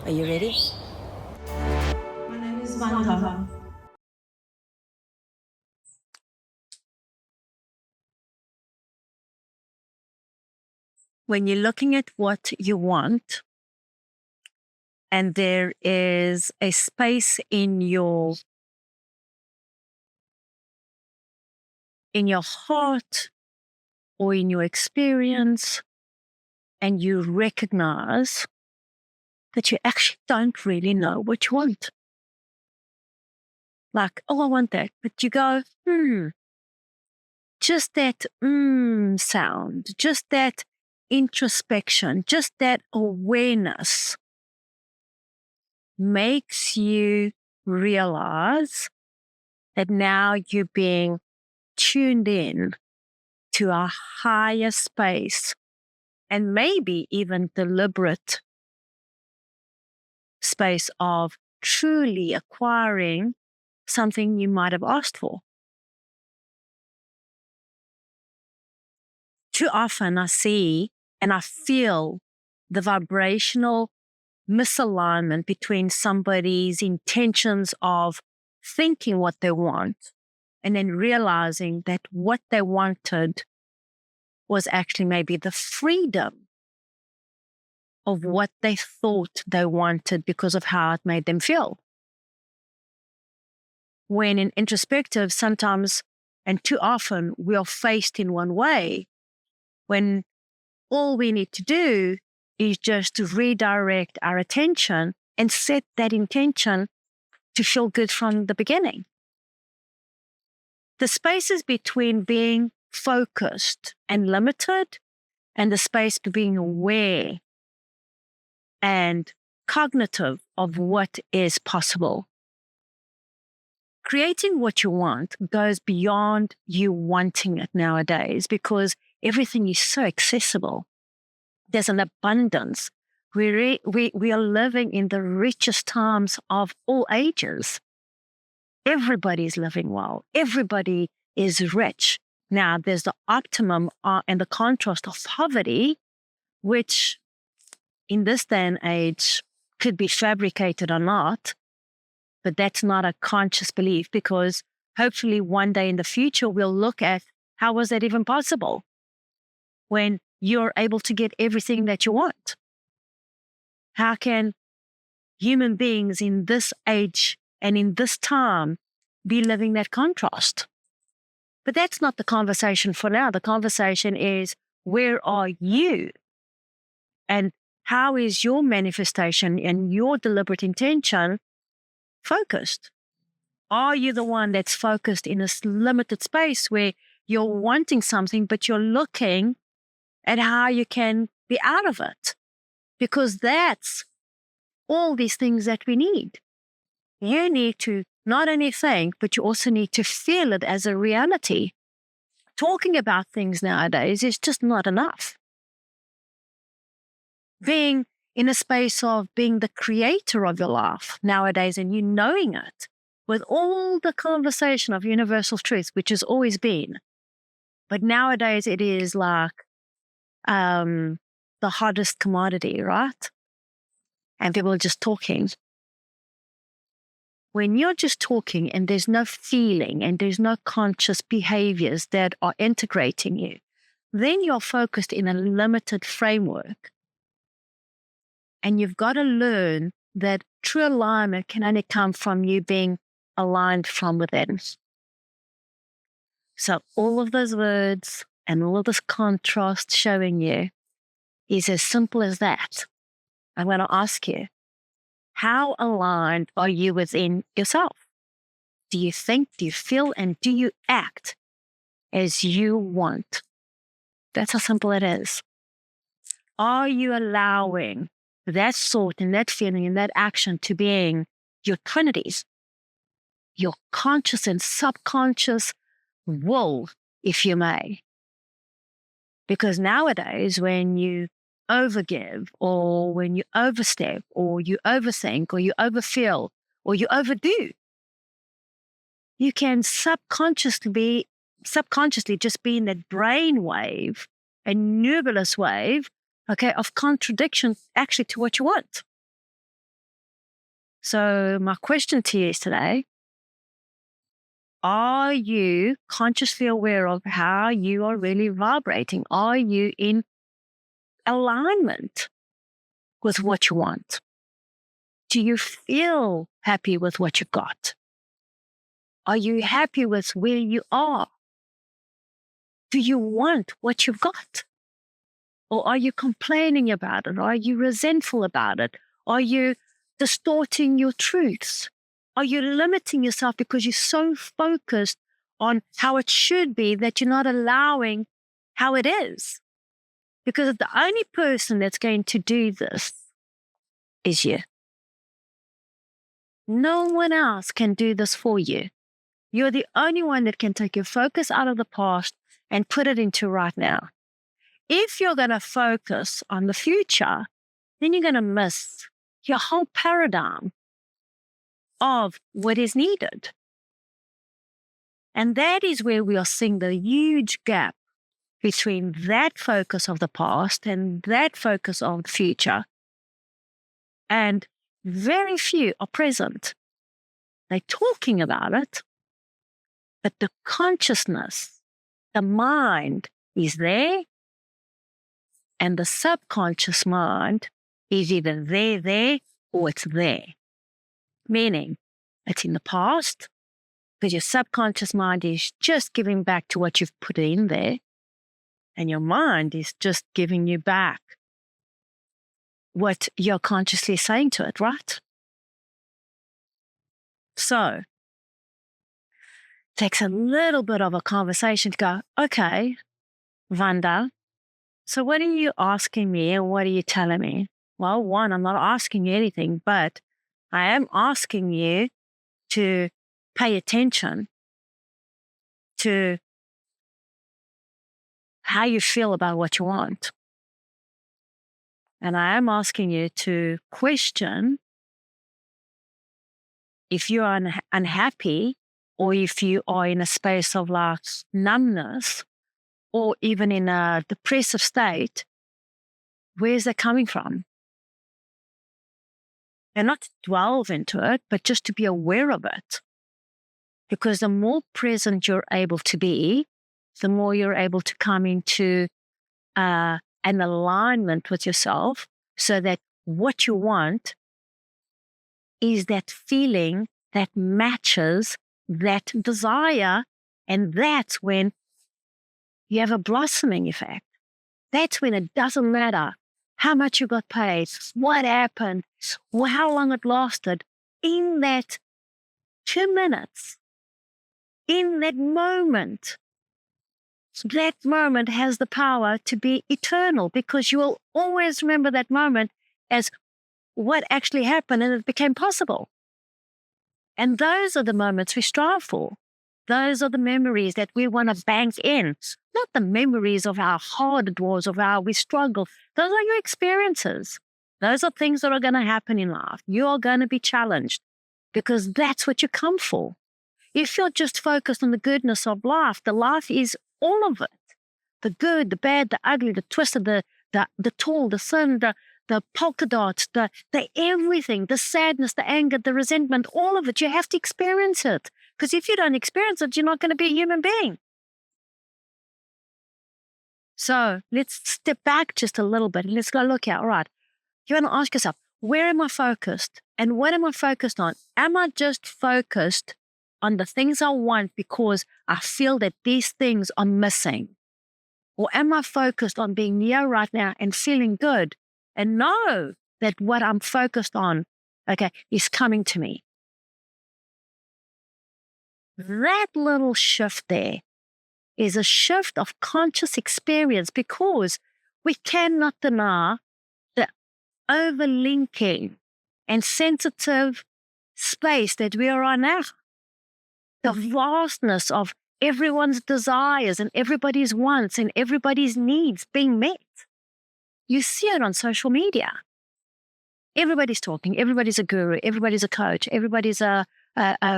Are you ready? My name is Vanda. When you're looking at what you want, and there is a space in your heart or in your experience, and you recognize that you actually don't really know what you want. Like, oh, I want that. But you go, just that sound, just that introspection, just that awareness makes you realize that now you're being tuned in to a higher space and maybe even deliberate space of truly acquiring something you might have asked for. Too often I see and I feel the vibrational misalignment between somebody's intentions of thinking what they want and then realizing that what they wanted was actually maybe the freedom of what they thought they wanted because of how it made them feel. When in introspective, sometimes and too often we are faced in one way when all we need to do is just to redirect our attention and set that intention to feel good from the beginning. The spaces between being focused and limited and the space to being aware and cognitive of what is possible. Creating what you want goes beyond you wanting it nowadays because everything is so accessible. There's an abundance. We are living in the richest times of all ages. Everybody is living well. Everybody is rich. Now, there's the optimum and the contrast of poverty, which in this day and age could be fabricated or not, but that's not a conscious belief because hopefully one day in the future we'll look at how was that even possible when you're able to get everything that you want. How can human beings in this age and in this time be living that contrast? But that's not the conversation for now. The conversation is, where are you? And how is your manifestation and your deliberate intention focused? Are you the one that's focused in a limited space where you're wanting something, but you're looking at how you can be out of it? Because that's all these things that we need. You need to not only think, but you also need to feel it as a reality. Talking about things nowadays is just not enough. Being in a space of being the creator of your life nowadays and you knowing it with all the conversation of universal truth, which has always been. But nowadays it is like the hottest commodity, right? And people are just talking. When you're just talking and there's no feeling and there's no conscious behaviors that are integrating you, then you're focused in a limited framework. And you've got to learn that true alignment can only come from you being aligned from within. So all of those words and all of this contrast showing you is as simple as that. I'm going to ask you, how aligned are you within yourself? Do you think, do you feel, and do you act as you want? That's how simple it is. Are you allowing that thought and that feeling and that action to being your trinities, your conscious and subconscious will, if you may? Because nowadays, when you overgive or when you overstep or you overthink or you overfeel or you overdo, you can subconsciously just be in that brain wave, a nebulous wave, okay, of contradiction actually to what you want. So my question to you is today, are you consciously aware of how you are really vibrating? Are you in alignment with what you want? Do you feel happy with what you got? Are you happy with where you are? Do you want what you've got? Or are you complaining about it? Are you resentful about it? Are you distorting your truths? Are you limiting yourself because you're so focused on how it should be that you're not allowing how it is? Because the only person that's going to do this is you. No one else can do this for you. You're the only one that can take your focus out of the past and put it into right now. If you're going to focus on the future, then you're going to miss your whole paradigm of what is needed. And that is where we are seeing the huge gap between that focus of the past and that focus of the future. And very few are present. They're talking about it, but the consciousness, the mind is there, and the subconscious mind is either there, or it's there. Meaning, it's in the past, because your subconscious mind is just giving back to what you've put in there, and your mind is just giving you back what you're consciously saying to it, right? So, it takes a little bit of a conversation to go, okay, Vanda, so what are you asking me and what are you telling me? Well, one, I'm not asking you anything, but I am asking you to pay attention to how you feel about what you want. And I am asking you to question if you are unhappy, or if you are in a space of like numbness, or even in a depressive state. Where's that coming from? And not to delve into it, but just to be aware of it. Because the more present you're able to be, the more you're able to come into an alignment with yourself, so that what you want is that feeling that matches that desire. And that's when you have a blossoming effect. That's when it doesn't matter how much you got paid, what happened, or how long it lasted. In that 2 minutes, in that moment has the power to be eternal, because you will always remember that moment as what actually happened and it became possible. And those are the moments we strive for. Those are the memories that we want to bank in, not the memories of how hard it was, of how we struggled. Those are your experiences. Those are things that are going to happen in life. You are going to be challenged, because that's what you come for. If you're just focused on the goodness of life, the life is all of it. The good, the bad, the ugly, the twisted, the tall, the thin, the polka dots, the everything, the sadness, the anger, the resentment, all of it. You have to experience it. Because if you don't experience it, you're not going to be a human being. So let's step back just a little bit and let's go look at, all right, you want to ask yourself, where am I focused? And what am I focused on? Am I just focused on the things I want because I feel that these things are missing? Or am I focused on being here right now and feeling good and know that what I'm focused on, okay, is coming to me? That little shift there is a shift of conscious experience, because we cannot deny the overlinking and sensitive space that we are on now. The vastness of everyone's desires and everybody's wants and everybody's needs being met. You see it on social media. Everybody's talking. Everybody's a guru. Everybody's a coach. Everybody's a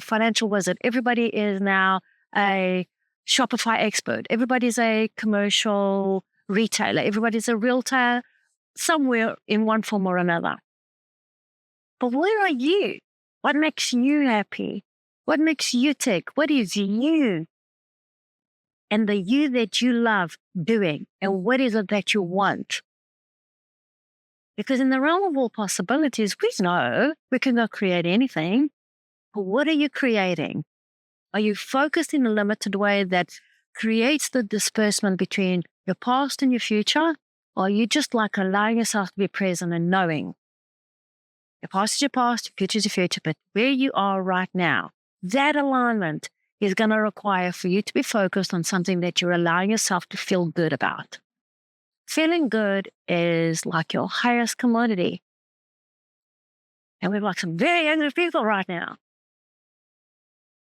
financial wizard. Everybody is now a Shopify expert. Everybody's a commercial retailer. Everybody's a realtor somewhere in one form or another. But where are you? What makes you happy? What makes you tick? What is you? And the you that you love doing, and what is it that you want? Because in the realm of all possibilities, we know we can go create anything. But what are you creating? Are you focused in a limited way that creates the disbursement between your past and your future? Or are you just like allowing yourself to be present and knowing your past is your past, your future is your future, but where you are right now, that alignment is going to require for you to be focused on something that you're allowing yourself to feel good about. Feeling good is like your highest commodity. And we've got some very angry people right now.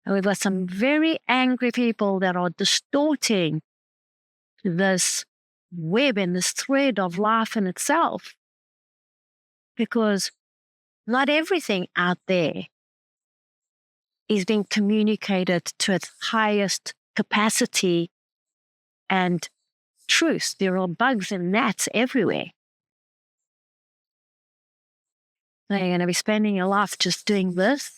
And we've got some very angry people that are distorting this web and this thread of life in itself. Because not everything out there is being communicated to its highest capacity and truth. There are bugs and gnats everywhere. Are you going to be spending your life just doing this?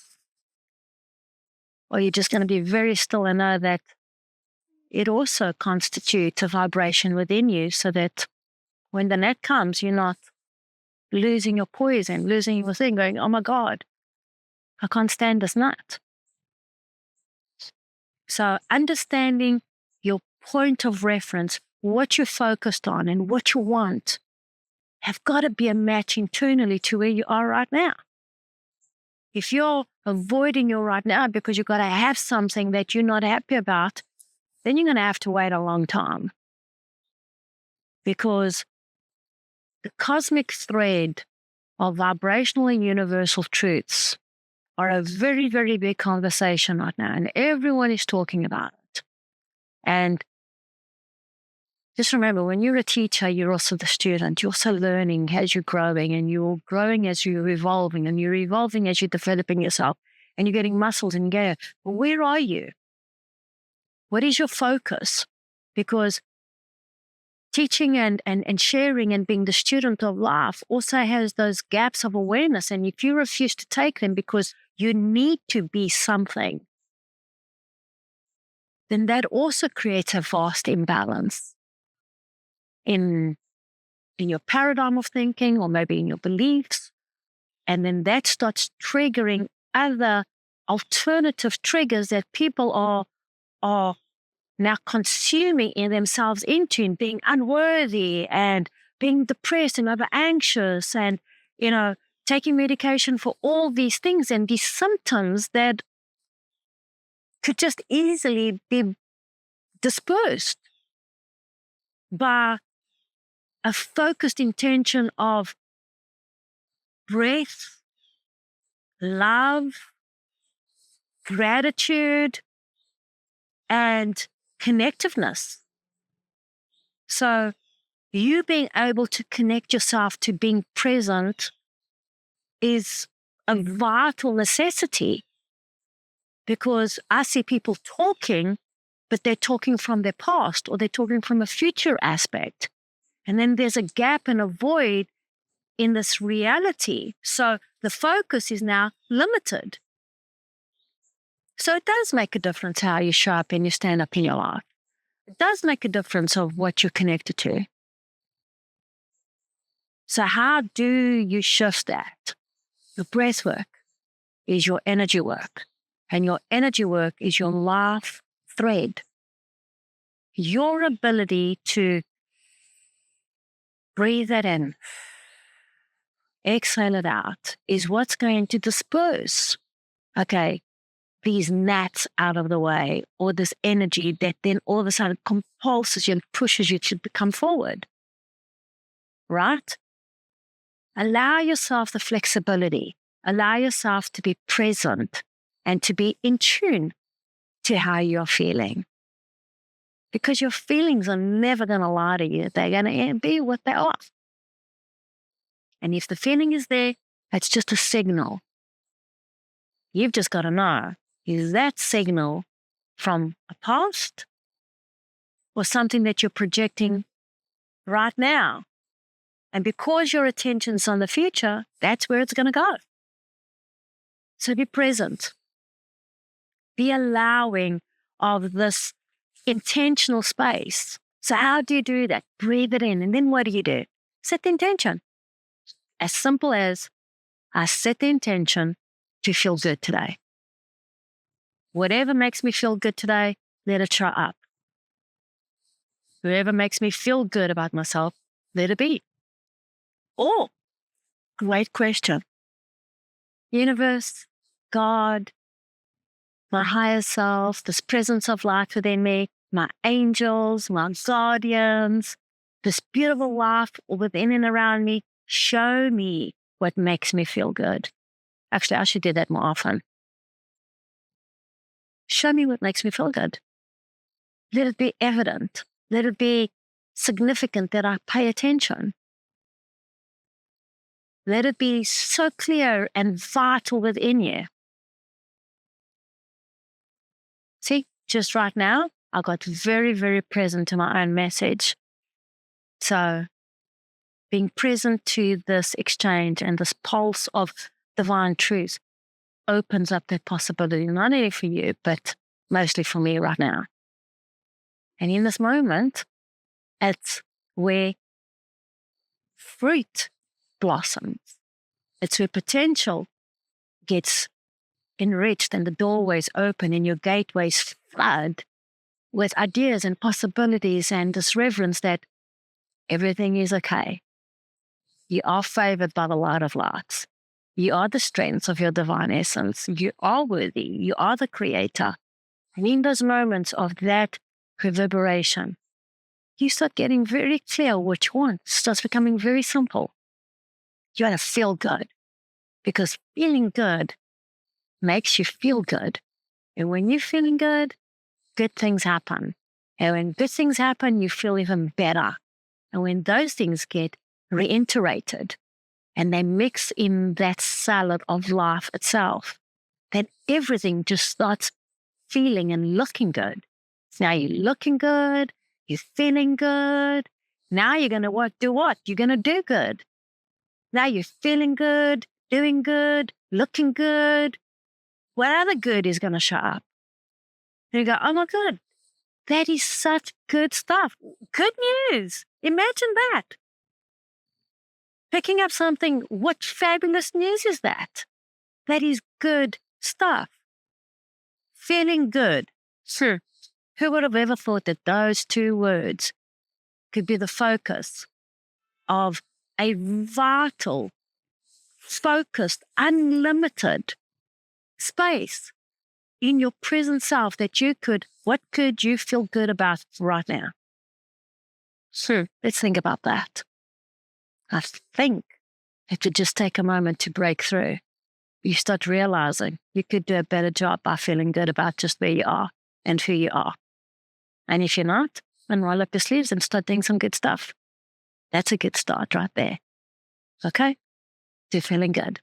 Or you're just going to be very still and know that it also constitutes a vibration within you so that when the gnat comes, you're not losing your poise and losing your thing, going, oh my God, I can't stand this gnat. So understanding your point of reference, what you're focused on and what you want, have got to be a match internally to where you are right now. If you're avoiding your right now because you've got to have something that you're not happy about, then you're going to have to wait a long time. Because the cosmic thread of vibrational and universal truths are a very, very big conversation right now, and everyone is talking about it. And just remember, when you're a teacher, you're also the student. You're also learning as you're growing, and you're growing as you're evolving, and you're evolving as you're developing yourself, and you're getting muscles and gear. But where are you? What is your focus? Because teaching and sharing and being the student of life also has those gaps of awareness. And if you refuse to take them because you need to be something, then that also creates a vast imbalance in your paradigm of thinking, or maybe in your beliefs. And then that starts triggering other alternative triggers that people are now consuming in themselves into, and being unworthy and being depressed and over anxious and, taking medication for all these things and these symptoms that could just easily be dispersed by a focused intention of breath, love, gratitude, and connectiveness. So you being able to connect yourself to being present is a vital necessity, because I see people talking, but they're talking from their past, or they're talking from a future aspect. And then there's a gap and a void in this reality. So the focus is now limited. So it does make a difference how you show up and you stand up in your life. It does make a difference of what you're connected to. So how do you shift that? Your breath work is your energy work, and your energy work is your life thread. Your ability to breathe it in, exhale it out, is what's going to disperse, these gnats out of the way, or this energy that then all of a sudden compulses you and pushes you to come forward, right? Allow yourself the flexibility. Allow yourself to be present and to be in tune to how you're feeling. Because your feelings are never going to lie to you. They're going to be what they are. And if the feeling is there, it's just a signal. You've just got to know, is that signal from a past or something that you're projecting right now? And because your attention's on the future, that's where it's going to go. So be present. Be allowing of this intentional space. So how do you do that? Breathe it in. And then what do? Set the intention. As simple as I set the intention to feel good today. Whatever makes me feel good today, let it show up. Whatever makes me feel good about myself, let it be. Oh, great question. Universe, God, my higher self, this presence of light within me, my angels, my guardians, this beautiful life within and around me, show me what makes me feel good. Actually, I should do that more often. Show me what makes me feel good. Let it be evident. Let it be significant that I pay attention. Let it be so clear and vital within you. See, just right now, I got very, very present to my own message. So being present to this exchange and this pulse of divine truth opens up that possibility, not only for you, but mostly for me right now. And in this moment, it's where fruit blossoms. It's where potential gets enriched and the doorways open and your gateways flood with ideas and possibilities and this reverence that everything is okay. You are favored by the light of lights. You are the strength of your divine essence. You are worthy. You are the creator. And in those moments of that reverberation, you start getting very clear which one. It starts becoming very simple. You want to feel good because feeling good makes you feel good. And when you're feeling good things happen. And when good things happen, you feel even better. And when those things get reiterated and they mix in that salad of life itself, then everything just starts feeling and looking good. Now you're looking good, you're feeling good. Now you're going to do what? You're going to do good. Now you're feeling good, doing good, looking good. What other good is going to show up? And you go, oh my God, that is such good stuff. Good news. Imagine that. Picking up something, what fabulous news is that? That is good stuff. Feeling good. Sure. Who would have ever thought that those two words could be the focus of a vital, focused, unlimited space in your present self that what could you feel good about right now? Sure. Let's think about that. I think if you just take a moment to break through, you start realizing you could do a better job by feeling good about just where you are and who you are. And if you're not, then roll up your sleeves and start doing some good stuff. That's a good start right there. Okay? To feeling good.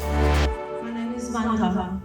My name is Vanda.